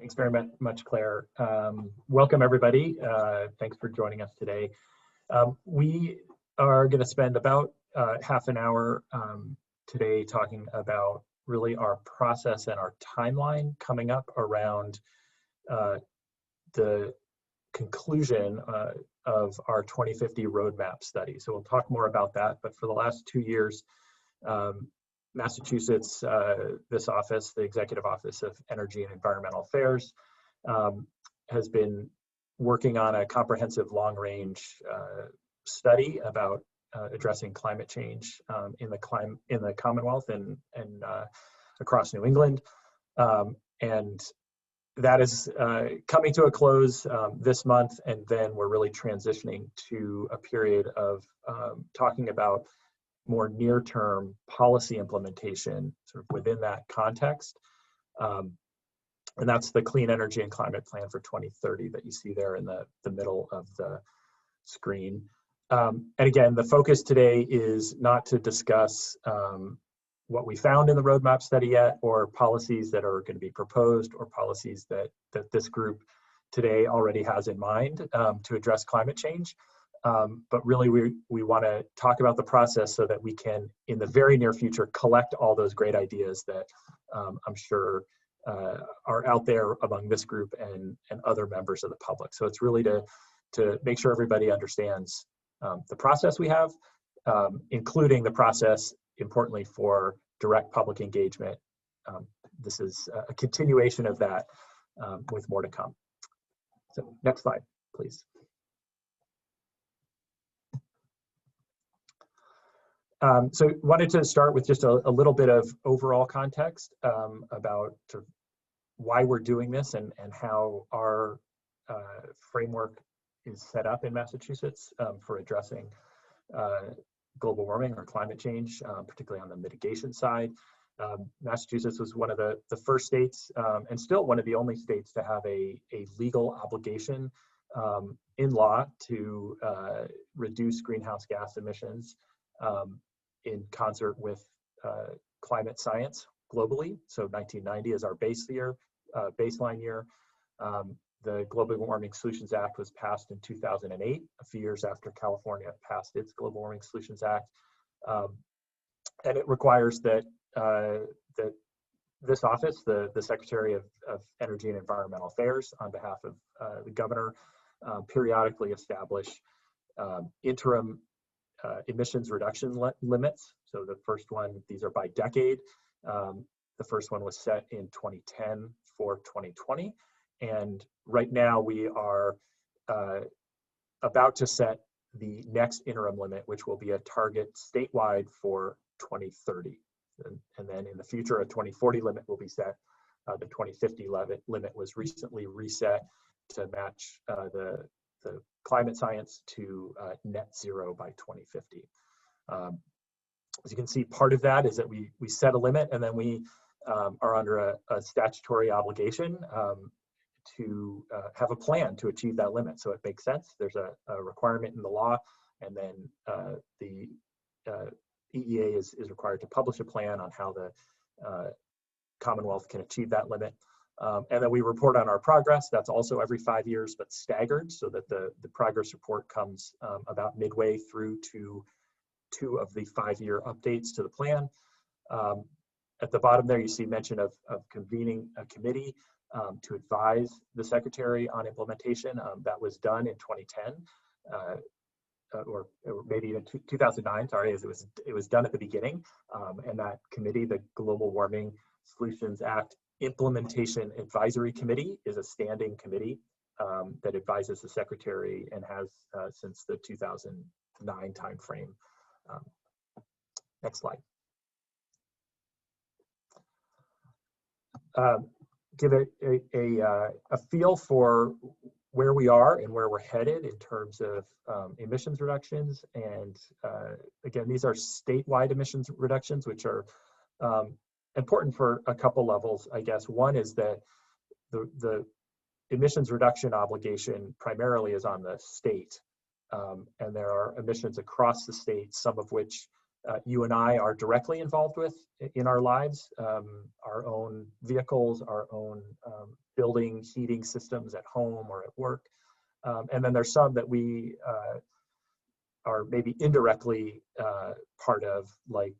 Thanks very much, Claire. Welcome, everybody. Thanks for joining us today. We are going to spend about half an hour today talking about really our process and our timeline coming up around the conclusion of our 2050 roadmap study. So we'll talk more about that, but for the last 2 years, Massachusetts, this office, the Executive Office of Energy and Environmental Affairs, has been working on a comprehensive long-range study about addressing climate change in the Commonwealth and across New England, and that is coming to a close this month, and then we're really transitioning to a period of talking about more near-term policy implementation sort of within that context. And that's the Clean Energy and Climate Plan for 2030 that you see there in the middle of the screen. And again, the focus today is not to discuss what we found in the roadmap study yet, or policies that are going to be proposed, or policies that this group today already has in mind to address climate change. But really, we want to talk about the process so that we can, in the very near future, collect all those great ideas that I'm sure are out there among this group and other members of the public. So it's really to make sure everybody understands the process we have, including the process, importantly, for direct public engagement. This is a continuation of that with more to come. So next slide, please. So wanted to start with just a little bit of overall context about sort of why we're doing this and how our framework is set up in Massachusetts for addressing global warming or climate change, particularly on the mitigation side. Massachusetts was one of the first states and still one of the only states to have a legal obligation in law to reduce greenhouse gas emissions in concert with climate science globally. So 1990 is our baseline year. The Global Warming Solutions Act was passed in 2008, a few years after California passed its Global Warming Solutions Act. And it requires that this office, the Secretary of Energy and Environmental Affairs, on behalf of the governor, periodically establish interim emissions reduction limits. So the first one, these are by decade. The first one was set in 2010 for 2020. And right now we are about to set the next interim limit, which will be a target statewide for 2030. And then in the future, a 2040 limit will be set. The 2050 limit was recently reset to match the climate science to net zero by 2050. As you can see, part of that is that we set a limit, and then we are under a statutory obligation to have a plan to achieve that limit. So it makes sense. There's a requirement in the law, and then the EEA is required to publish a plan on how the Commonwealth can achieve that limit. And then we report on our progress. That's also every 5 years, but staggered, so that the progress report comes about midway through to 2 of the 5-year updates to the plan. At the bottom there, you see mention of convening a committee to advise the Secretary on implementation. That was done in 2010, or maybe even 2009, sorry, as it was done at the beginning. And that committee, the Global Warming Solutions Act Implementation Advisory Committee, is a standing committee that advises the Secretary and has since the 2009 timeframe. Next slide. Give a feel for where we are and where we're headed in terms of emissions reductions. And again, these are statewide emissions reductions, which are important for a couple levels, I guess. One is that the emissions reduction obligation primarily is on the state. And there are emissions across the state, some of which you and I are directly involved with in our lives, our own vehicles, our own building heating systems at home or at work. And then there's some that we are maybe indirectly part of, like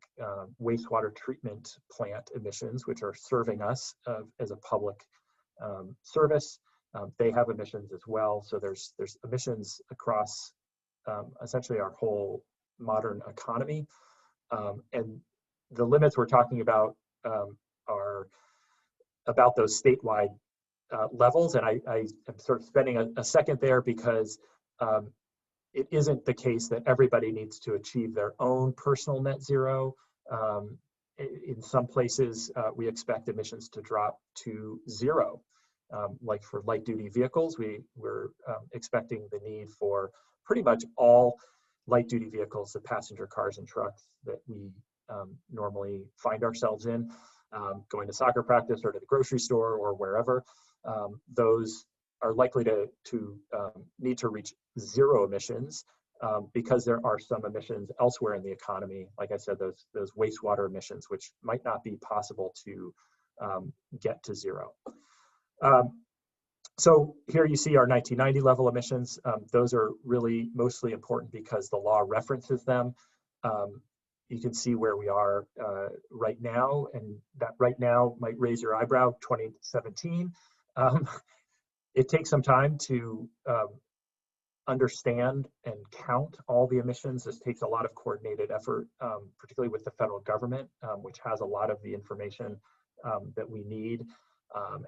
wastewater treatment plant emissions, which are serving us as a public service. They have emissions as well. So there's emissions across essentially our whole modern economy. And the limits we're talking about are about those statewide levels. And I am sort of spending a second there because it isn't the case that everybody needs to achieve their own personal net zero. In some places, we expect emissions to drop to zero. Like for light duty vehicles, we're expecting the need for pretty much all light duty vehicles, the passenger cars and trucks that we normally find ourselves in, going to soccer practice or to the grocery store or wherever. Those are likely to need to reach zero emissions because there are some emissions elsewhere in the economy. Like I said, those wastewater emissions, which might not be possible to get to zero. So here you see our 1990 level emissions. Those are really mostly important because the law references them. You can see where we are right now, and that right now might raise your eyebrow, 2017. It takes some time to understand and count all the emissions. This takes a lot of coordinated effort, particularly with the federal government, which has a lot of the information that we need.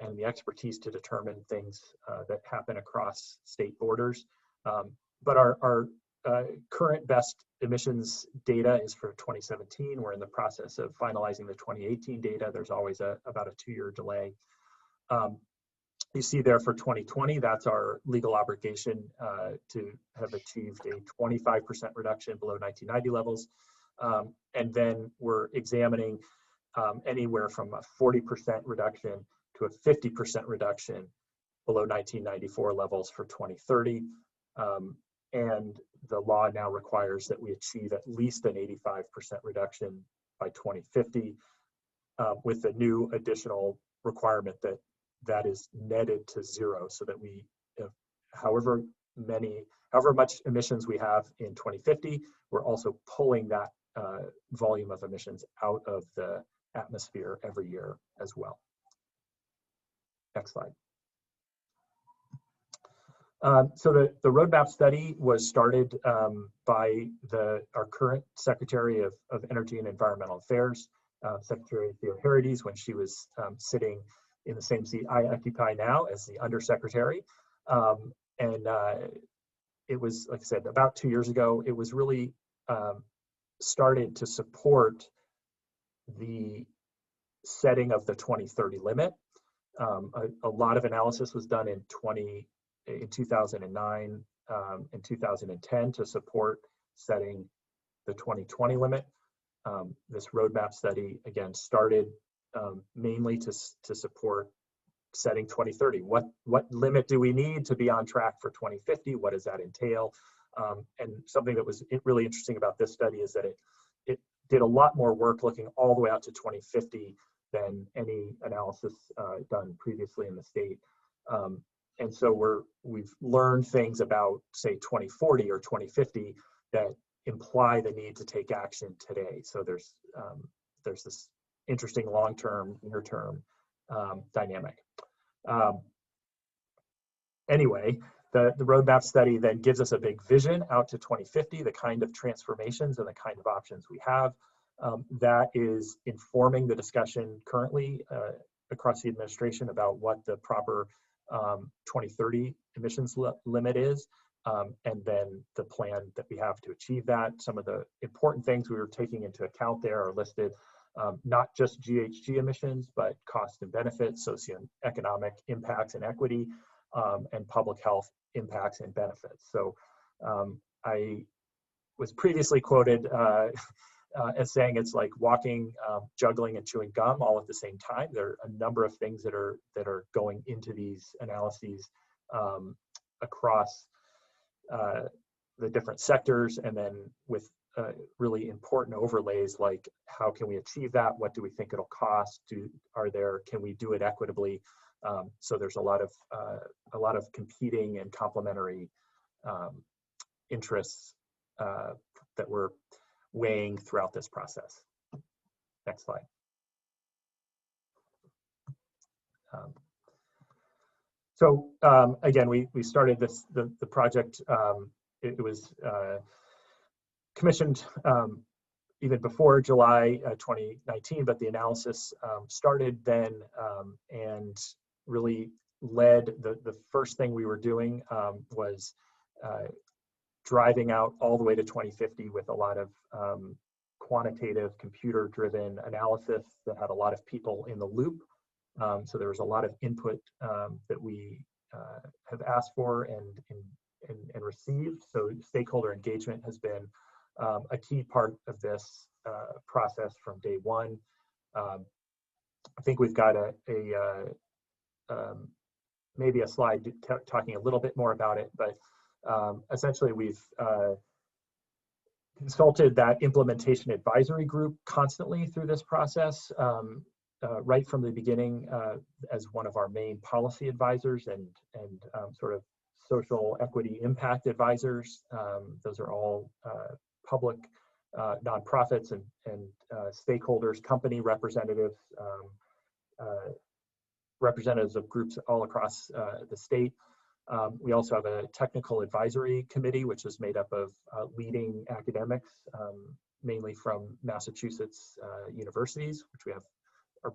And the expertise to determine things that happen across state borders. But our current best emissions data is for 2017. We're in the process of finalizing the 2018 data. There's always about a 2-year delay. You see there for 2020, that's our legal obligation to have achieved a 25% reduction below 1990 levels. And then we're examining anywhere from a 40% reduction to a 50% reduction below 1994 levels for 2030. And the law now requires that we achieve at least an 85% reduction by 2050 with a new additional requirement that is netted to zero, so that we, however much emissions we have in 2050, we're also pulling that volume of emissions out of the atmosphere every year as well. Next slide. So the roadmap study was started by our current Secretary of Energy and Environmental Affairs, Secretary Theo Herides, when she was sitting in the same seat I occupy now as the Undersecretary. And it was, like I said, about 2 years ago. It was really started to support the setting of the 2030 limit. A lot of analysis was done in 2009 and 2010 to support setting the 2020 limit. This roadmap study, again, started mainly to support setting 2030. What limit do we need to be on track for 2050? What does that entail? And something that was really interesting about this study is that it did a lot more work looking all the way out to 2050 than any analysis done previously in the state. And so we've learned things about, say, 2040 or 2050 that imply the need to take action today. So there's this interesting long-term, near-term dynamic. Anyway, the roadmap study then gives us a big vision out to 2050, the kind of transformations and the kind of options we have. That is informing the discussion currently across the administration about what the proper 2030 emissions limit is, and then the plan that we have to achieve that. Some of the important things we were taking into account there are listed, not just GHG emissions, but cost and benefits, socioeconomic impacts and equity, and public health impacts and benefits. So I was previously quoted as saying it's like walking, juggling, and chewing gum all at the same time. There are a number of things that are going into these analyses across the different sectors, and then with really important overlays, like how can we achieve that? What do we think it'll cost? Can we do it equitably? So there's a lot of competing and complementary interests that we're weighing throughout this process. Next slide. So again, we started the project. It was commissioned even before July 2019, but the analysis started then and really led. The first thing we were doing was driving out all the way to 2050 with a lot of quantitative, computer-driven analysis that had a lot of people in the loop. So there was a lot of input that we have asked for and received. So stakeholder engagement has been a key part of this process from day one. I think we've got maybe a slide talking a little bit more about it, but essentially we've consulted that implementation advisory group constantly through this process, right from the beginning as one of our main policy advisors and sort of social equity impact advisors. Those are all public nonprofits and stakeholders, company representatives, representatives of groups all across the state. We also have a technical advisory committee, which is made up of leading academics, mainly from Massachusetts universities, which we are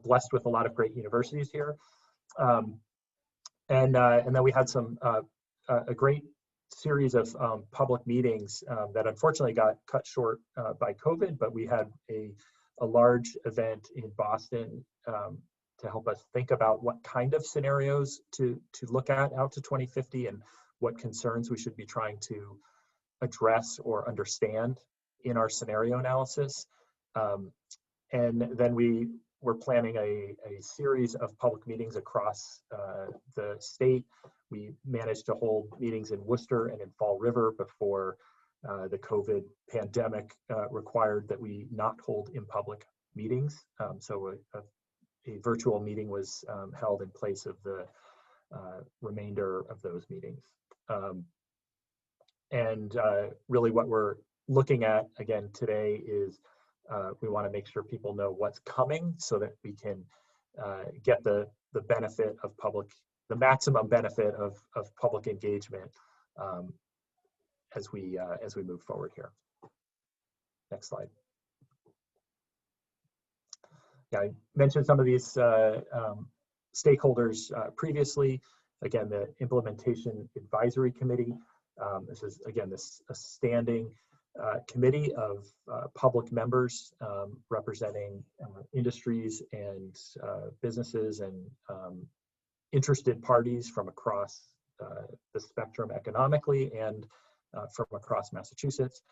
blessed with a lot of great universities here. And then we had a great series of public meetings that unfortunately got cut short by COVID, but we had a large event in Boston to help us think about what kind of scenarios to look at out to 2050 and what concerns we should be trying to address or understand in our scenario analysis. And then we were planning a series of public meetings across the state. We managed to hold meetings in Worcester and in Fall River before the COVID pandemic required that we not hold in public meetings. So a virtual meeting was held in place of the remainder of those meetings. And really what we're looking at again today is we want to make sure people know what's coming so that we can get the benefit of the maximum benefit of public engagement as we move forward here. Next slide. Yeah, I mentioned some of these stakeholders previously. Again, the Implementation Advisory Committee. This is, again, a standing committee of public members representing industries and businesses and interested parties from across the spectrum economically and from across Massachusetts.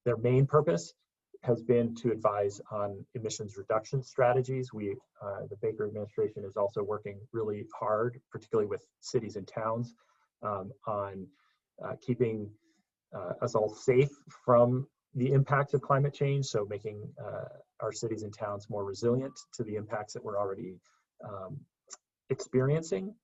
Their main purpose has been to advise on emissions reduction strategies. The Baker administration is also working really hard, particularly with cities and towns, on keeping us all safe from the impacts of climate change, so making our cities and towns more resilient to the impacts that we're already experiencing.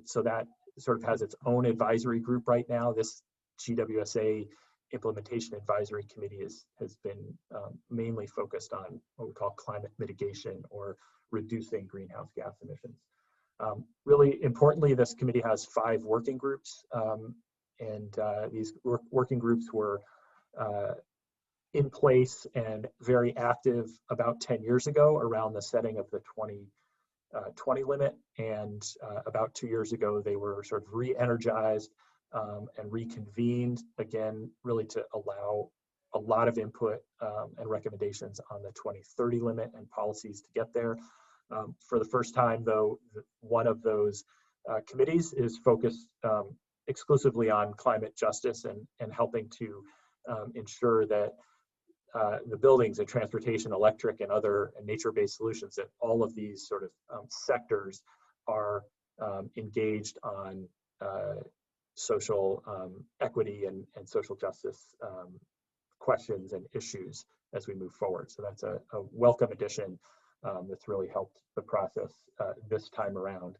So that sort of has its own advisory group right now. This GWSA Implementation Advisory Committee has been mainly focused on what we call climate mitigation or reducing greenhouse gas emissions. Really importantly, this committee has 5 working groups, and these working groups were in place and very active about 10 years ago around the setting of the 2020 limit, and about 2 years ago they were sort of re-energized and reconvened again, really to allow a lot of input and recommendations on the 2030 limit and policies to get there. For the first time, though, one of those committees is focused exclusively on climate justice and helping to ensure that the buildings and transportation, electric and other nature-based solutions, that all of these sort of sectors are engaged on social equity and social justice questions and issues as we move forward. So that's a welcome addition that's really helped the process this time around.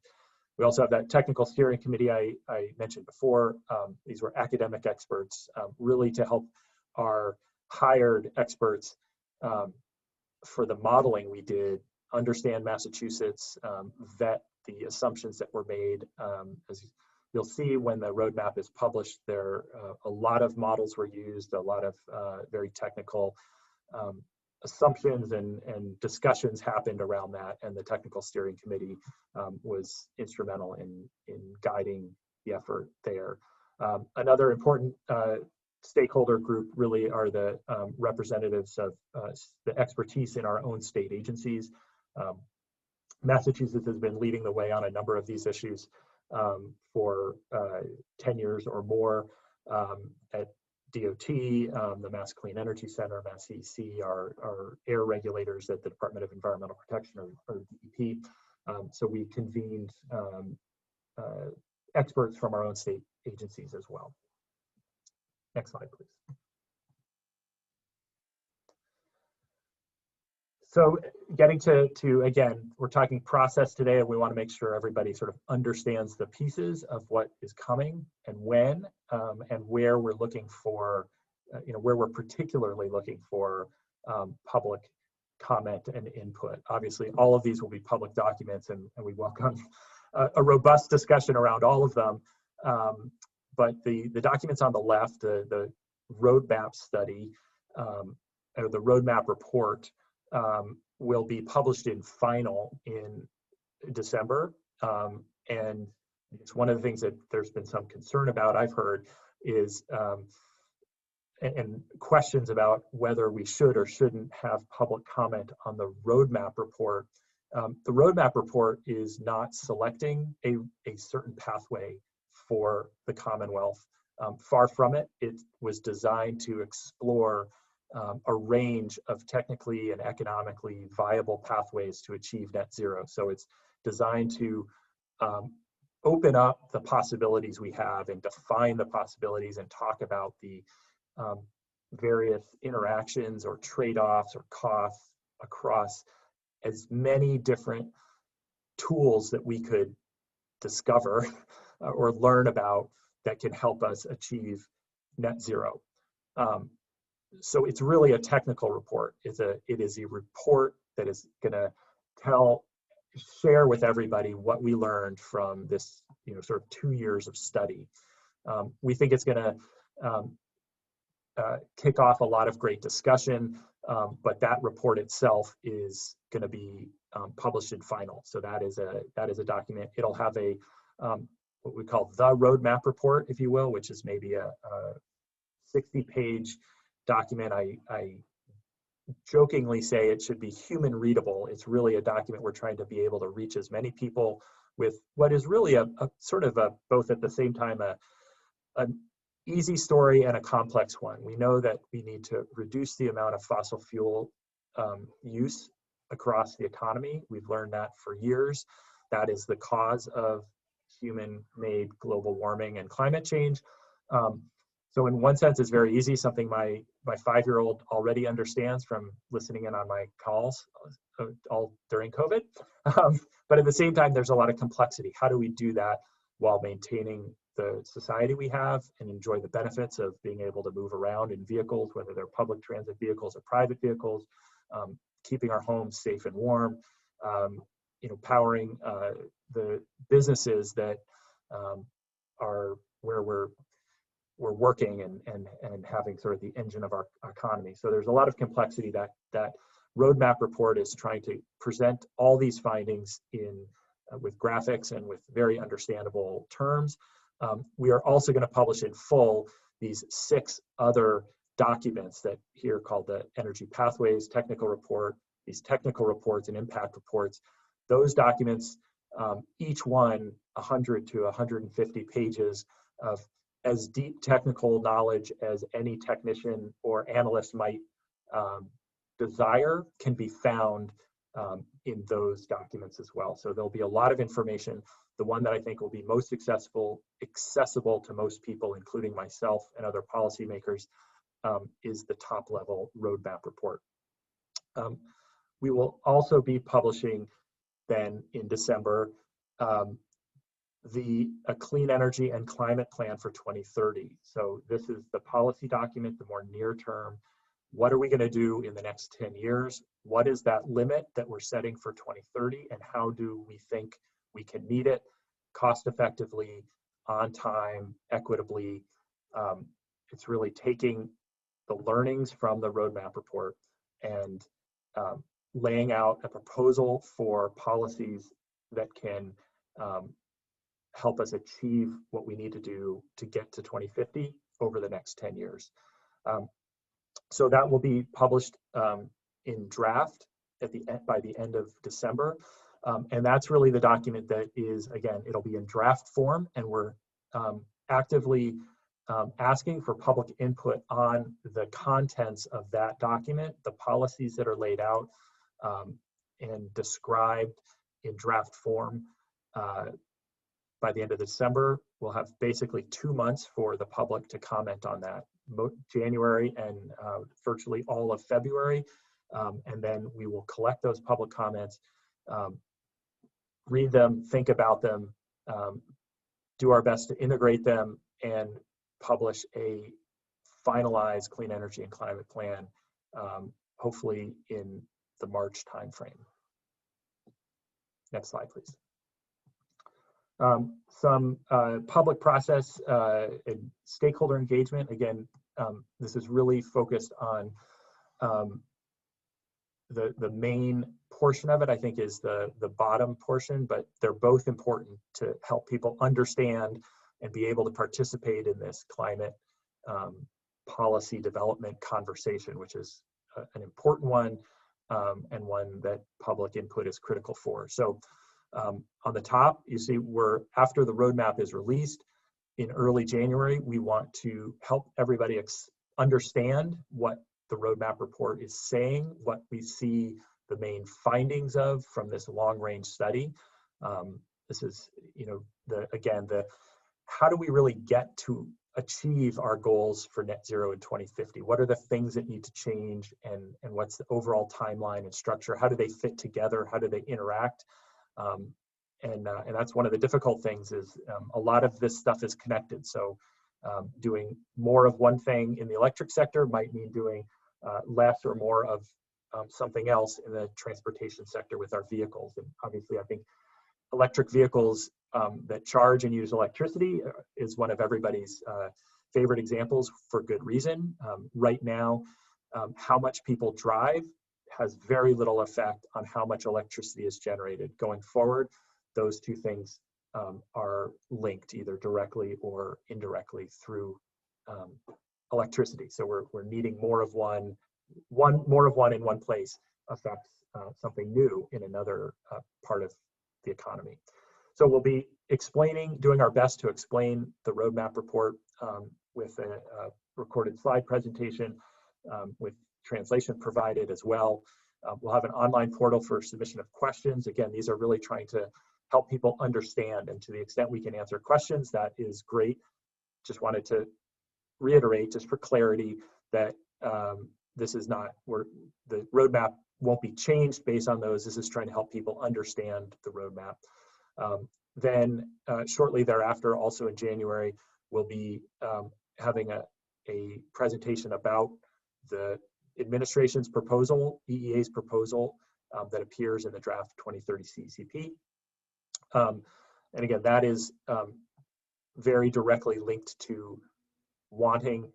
We also have that technical steering committee I mentioned before. These were academic experts, really to help our hired experts for the modeling we did, understand Massachusetts, vet the assumptions that were made. As you'll see when the roadmap is published, there a lot of models were used, a lot of very technical assumptions and discussions happened around that, and the technical steering committee was instrumental in guiding the effort there. Another important stakeholder group really are the representatives of the expertise in our own state agencies. Massachusetts has been leading the way on a number of these issues for 10 years or more. At DOT, the Mass Clean Energy Center, Mass EC, our air regulators at the Department of Environmental Protection, or DEP. So we convened experts from our own state agencies as well. Next slide, please. So getting to again, we're talking process today, and we want to make sure everybody sort of understands the pieces of what is coming and when, and where we're looking for, where we're particularly looking for public comment and input. Obviously, all of these will be public documents, and we welcome a robust discussion around all of them. But the documents on the left, the roadmap study, or the roadmap report, will be published in final in December. And it's one of the things that there's been some concern about, I've heard, is and questions about whether we should or shouldn't have public comment on the roadmap report. The roadmap report is not selecting a certain pathway for the Commonwealth. Far from it. It was designed to explore a range of technically and economically viable pathways to achieve net zero. So it's designed to open up the possibilities we have and define the possibilities and talk about the various interactions or trade-offs or costs across as many different tools that we could discover or learn about that can help us achieve net zero. So it's really a technical report. It is a report that is going to share with everybody what we learned from this, sort of 2 years of study. We think it's going to kick off a lot of great discussion, but that report itself is going to be published in final. So that is a document. It'll have a what we call the roadmap report, if you will, which is maybe a 60-page document. I jokingly say it should be human readable. It's really a document we're trying to be able to reach as many people with what is really a sort of both at the same time an easy story and a complex one. We know that we need to reduce the amount of fossil fuel use across the economy. We've learned that for years. That is the cause of human-made global warming and climate change. So in one sense, it's very easy, something my 5-year-old already understands from listening in on my calls all during COVID. But at the same time, there's a lot of complexity. How do we do that while maintaining the society we have and enjoy the benefits of being able to move around in vehicles, whether they're public transit vehicles or private vehicles, keeping our homes safe and warm, powering the businesses that are where we're working and having sort of the engine of our economy. So there's a lot of complexity that roadmap report is trying to present all these findings in with graphics and with very understandable terms. We are also going to publish in full these 6 other documents that here called the Energy Pathways Technical Report, these technical reports and impact reports. Those documents, each one 100 to 150 pages of as deep technical knowledge as any technician or analyst might desire, can be found in those documents as well. So there'll be a lot of information. The one that I think will be most accessible to most people, including myself and other policymakers, is the top level roadmap report. We will also be publishing then in December a clean energy and climate plan for 2030. So this is the policy document, the more near term. What are we going to do in the next 10 years? What is that limit that we're setting for 2030, and how do we think we can meet it cost effectively, on time, equitably? It's really taking the learnings from the roadmap report and laying out a proposal for policies that can help us achieve what we need to do to get to 2050 over the next 10 years. So that will be published in draft by the end of December. And that's really the document that is, again, it'll be in draft form, and we're actively asking for public input on the contents of that document, the policies that are laid out and described in draft form. By the end of December, we'll have basically 2 months for the public to comment on that, January and virtually all of February. And then we will collect those public comments, read them, think about them, do our best to integrate them, and publish a finalized clean energy and climate plan, hopefully in the March timeframe. Next slide, please. Some public process and stakeholder engagement. Again, this is really focused on the main portion of it, I think, is the bottom portion, but they're both important to help people understand and be able to participate in this climate policy development conversation, which is an important one and one that public input is critical for. So on the top, you see after the roadmap is released in early January, we want to help everybody understand what the roadmap report is saying, what we see the main findings of from this long-range study. This is, how do we really get to achieve our goals for net zero in 2050? What are the things that need to change, and what's the overall timeline and structure? How do they fit together? How do they interact? And that's one of the difficult things is a lot of this stuff is connected. So doing more of one thing in the electric sector might mean doing less or more of something else in the transportation sector with our vehicles. And obviously, I think electric vehicles that charge and use electricity is one of everybody's favorite examples, for good reason. Right now, how much people drive has very little effect on how much electricity is generated. Going forward, those two things are linked either directly or indirectly through electricity. So we're needing more of one in one place affects something new in another part of the economy. So we'll be doing our best to explain the roadmap report with a recorded slide presentation with translation provided as well. We'll have an online portal for submission of questions. Again, these are really trying to help people understand, and to the extent we can answer questions, that is great. Just wanted to reiterate, just for clarity, that this is not, the roadmap won't be changed based on those. This is trying to help people understand the roadmap. Then shortly thereafter, also in January, we'll be having a presentation about the administration's proposal, EEA's proposal, that appears in the draft 2030 CCP. And again, that is very directly linked to wanting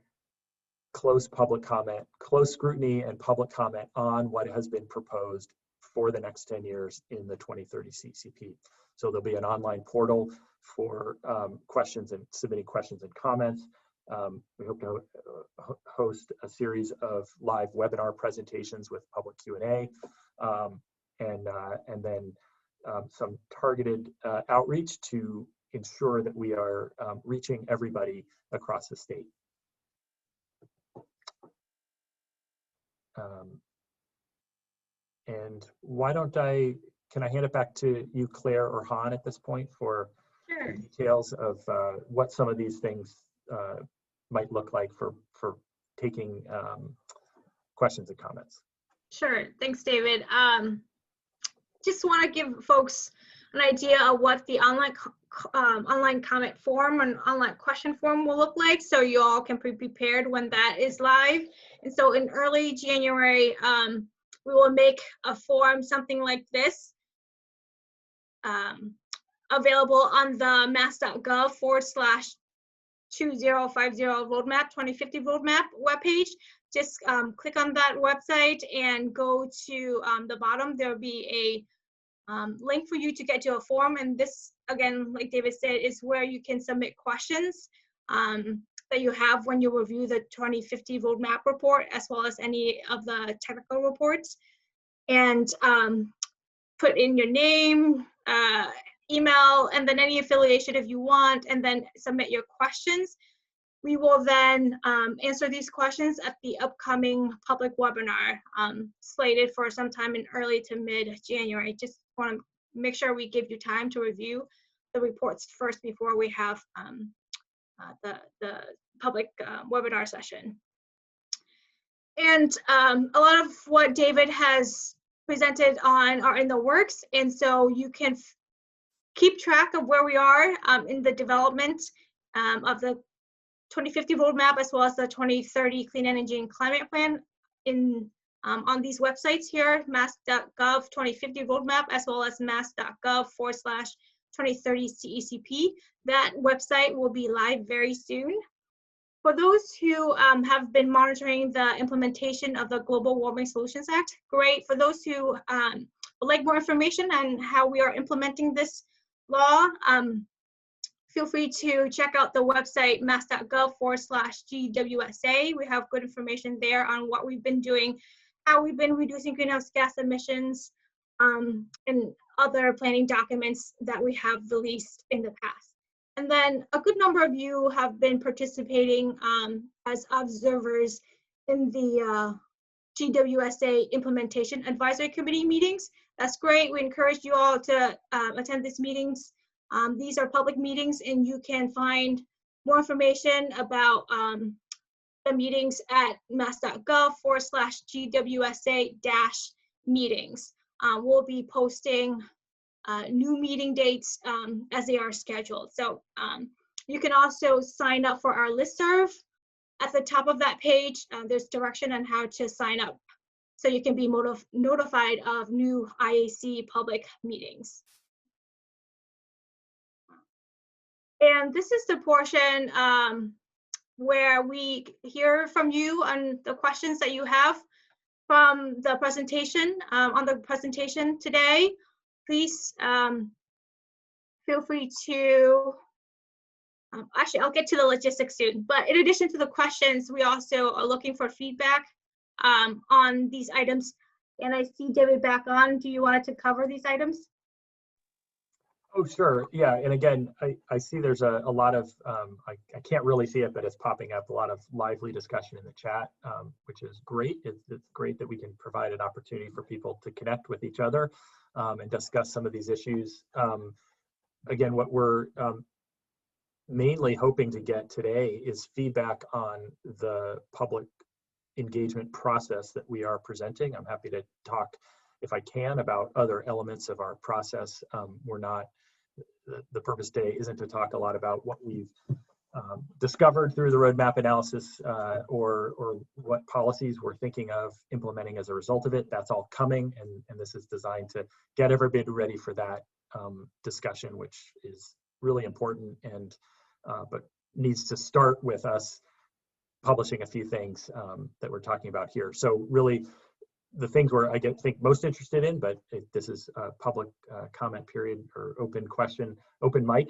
close public comment, close scrutiny and public comment on what has been proposed for the next 10 years in the 2030 CCP. So there'll be an online portal for questions and submitting questions and comments. We hope to host a series of live webinar presentations with public Q&A, and then some targeted outreach to ensure that we are reaching everybody across the state. And can I hand it back to you, Claire or Han, at this point for Sure. details of what some of these things might look like for taking questions and comments. Sure, thanks, David. Just want to give folks an idea of what the online comment form and online question form will look like, so you all can be prepared when that is live. And so in early January, we will make a form, something like this, available on the mass.gov/2050 roadmap, 2050 roadmap webpage. Just click on that website and go to the bottom. There'll be a link for you to get to a form. And this, again, like David said, is where you can submit questions that you have when you review the 2050 roadmap report, as well as any of the technical reports. And put in your name, email, and then any affiliation if you want, and then submit your questions. We will then answer these questions at the upcoming public webinar slated for sometime in early to mid-January. Just want to make sure we give you time to review the reports first before we have the public webinar session. And a lot of what David has presented on are in the works, and so you can keep track of where we are in the development of the 2050 roadmap, as well as the 2030 Clean Energy and Climate Plan on these websites here, mass.gov 2050 roadmap, as well as mass.gov/2030 CECP. That website will be live very soon. For those who have been monitoring the implementation of the Global Warming Solutions Act, great. For those who would like more information on how we are implementing this law, feel free to check out the website mass.gov/GWSA. We have good information there on what we've been doing, how we've been reducing greenhouse gas emissions, and other planning documents that we have released in the past. And then a good number of you have been participating as observers in the GWSA Implementation Advisory Committee meetings. That's great. We encourage you all to attend these meetings. These are public meetings, and you can find more information about the meetings at mass.gov/GWSA-meetings. We'll be posting new meeting dates as they are scheduled. So you can also sign up for our listserv. At the top of that page, there's direction on how to sign up, so you can be notified of new IAC public meetings. And this is the portion where we hear from you on the questions that you have from the presentation, on the presentation today. Please feel free to, actually, I'll get to the logistics soon, but in addition to the questions, we also are looking for feedback on these items. And I see David back on. Do you want to cover these items? Oh, sure. Yeah. And again, I see there's a lot of, I can't really see it, but it's popping up, a lot of lively discussion in the chat, which is great. It's great that we can provide an opportunity for people to connect with each other and discuss some of these issues. Again, what we're mainly hoping to get today is feedback on the public engagement process that we are presenting. I'm happy to talk, if I can, about other elements of our process. We're not, the purpose today isn't to talk a lot about what we've discovered through the roadmap analysis or what policies we're thinking of implementing as a result of it. That's all coming, and this is designed to get everybody ready for that discussion, which is really important, and but needs to start with us publishing a few things that we're talking about here. So really, the things where I think most interested in, but this is a public comment period or open question, open mic,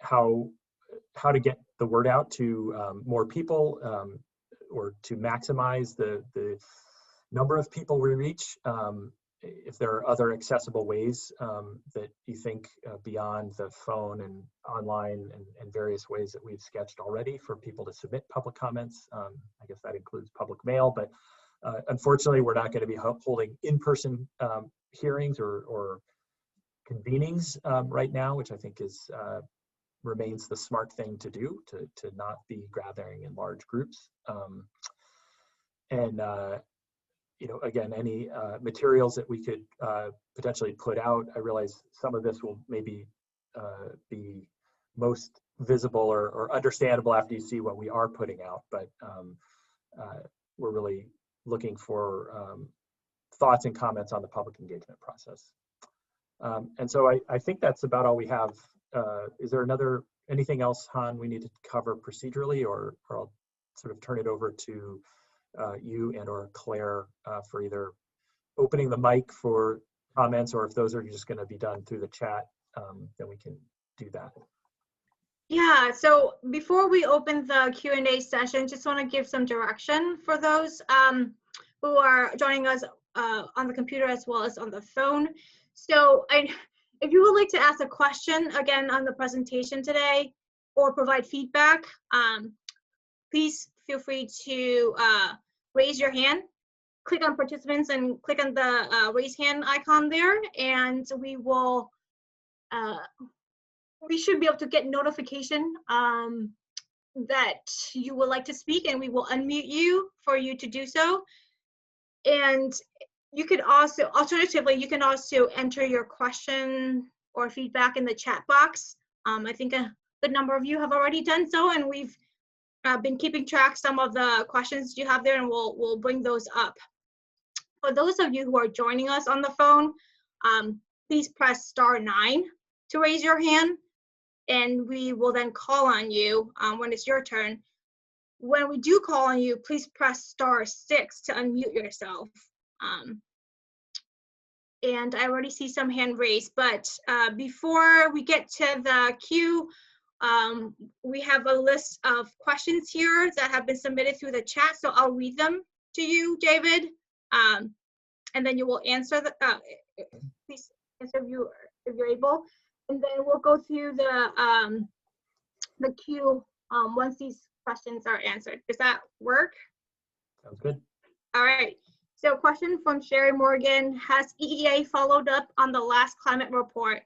how to get the word out to more people or to maximize the number of people we reach. If there are other accessible ways that you think beyond the phone and online and various ways that we've sketched already for people to submit public comments. I guess that includes public mail, but unfortunately, we're not going to be holding in-person hearings or convenings right now, which I think is remains the smart thing to do, to not be gathering in large groups. You know, again, any materials that we could potentially put out, I realize some of this will maybe be most visible or understandable after you see what we are putting out, but we're really looking for thoughts and comments on the public engagement process. And so I think that's about all we have. Is there anything else, Han, we need to cover procedurally, or I'll sort of turn it over to you and or Claire for either opening the mic for comments, or if those are just going to be done through the chat, then we can do that. Yeah, so before we open the Q&A session, just want to give some direction for those who are joining us on the computer as well as on the phone. So if you would like to ask a question again on the presentation today or provide feedback, please feel free to raise your hand. Click on participants and click on the raise hand icon there, and we will we should be able to get notification that you would like to speak, and we will unmute you for you to do so. And you could also, alternatively, you can also enter your question or feedback in the chat box. I think a good number of you have already done so, and we've been keeping track some of the questions you have there, and we'll bring those up. For those of you who are joining us on the phone, please press *9 to raise your hand, and we will then call on you when it's your turn. When we do call on you, please press *6 to unmute yourself. And I already see some hand raised, but before we get to the queue, we have a list of questions here that have been submitted through the chat, so I'll read them to you, David, and then you will answer please answer if you're able, and then we'll go through the queue once these questions are answered. Does that work? Sounds good. All right. So question from Sherry Morgan: has EEA followed up on the last climate report?